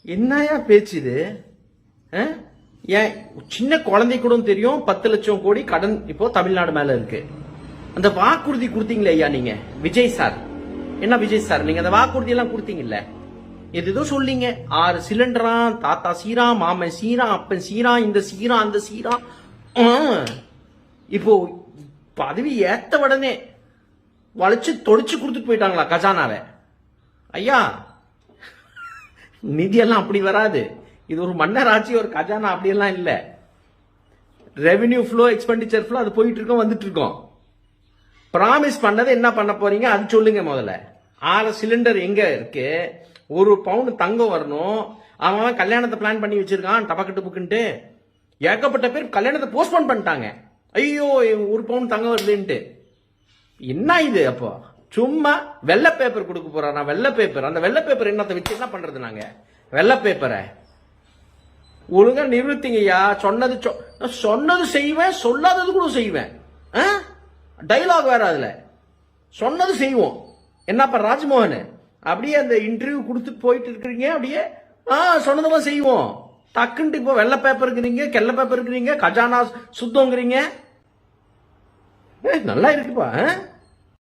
என்னையா பேச்சு இது? ஏன் சின்ன குழந்தை கூட தெரியும் 10 லட்சம் கோடி கடன் இப்போ தமிழ்நாடு மேல இருக்கு. அந்த வாக்குறுதி கொடுத்தீங்களே ஐயா நீங்க விஜய் சார், என்ன விஜய் சார் நீங்க அந்த வாக்குறுதி எல்லாம் கொடுத்தீங்கல்ல, எதோ சொல்லீங்க 6 சிலிண்டரா, தாத்தா சீரா, மாமன் சீரா, அப்பன் சீரா, இந்த சீரா அந்த சீரா. இப்போ பதவி ஏத்த உடனே வளைச்சு தொடிச்சு கொடுத்துட்டு போயிட்டாங்களா கஜானாவை? ஐயா நிதி எல்லாம் அப்படி வராது. இது ஒரு மன்னர் ஆட்சி, ஒரு கஜானா அப்படியெல்லாம் இல்ல. ரெவென்யூ ஃப்ளோ, எக்ஸ்பெண்டிச்சர் ஃப்ளோ அது போயிட்டு இருக்கோம் வந்துட்டு இருக்கோம். ப்ராமிஸ் பண்ணதை என்ன பண்ண போறீங்க அது சொல்லுங்க முதல்ல. 6 சிலிண்டர் எங்க இருக்கு? 1 பவுண்ட் தங்கம் வரணும். அவன் கல்யாணத்தை பிளான் பண்ணி வச்சிருக்கான் டபக்கு புக்குன்ட்டு. ஏகப்பட்ட பேர் கல்யாணத்தை போஸ்ட்போன் பண்ணிட்டாங்க. ஐயோ 1 பவுண்ட் தங்கம் வருதுன்ட்டு. என்ன இது? அப்போ சும்மா வெள்ளை பேப்பர் கொடுக்க போறானா? வெள்ளை பேப்பர், அந்த வெள்ளை பேப்பர் என்னத்தை வச்சு என்ன பண்றது? நாங்க வெள்ளை பேப்பரை ஒழுங்கா நிறுத்திங்கய்யா. சொன்னது செய்வேன், சொல்லாதது கூட செய்வேன். டைலாக் வேற அதுல. சொன்னது செய்வோம். என்னப்பா ராஜ்மோகன் அப்படியே அந்த இன்டர்வியூ கொடுத்துட்டு போயிட்டு இருக்கிறீங்க. அப்படியே சொன்னதெல்லாம் செய்வோம். டக்குன்ட்டு இப்போ வெள்ளை பேப்பர் இருக்கிறீங்க, கெல்ல பேப்பர் இருக்கிறீங்க, கஜானா சுத்தங்கிறீங்க. நல்லா இருக்குப்பா.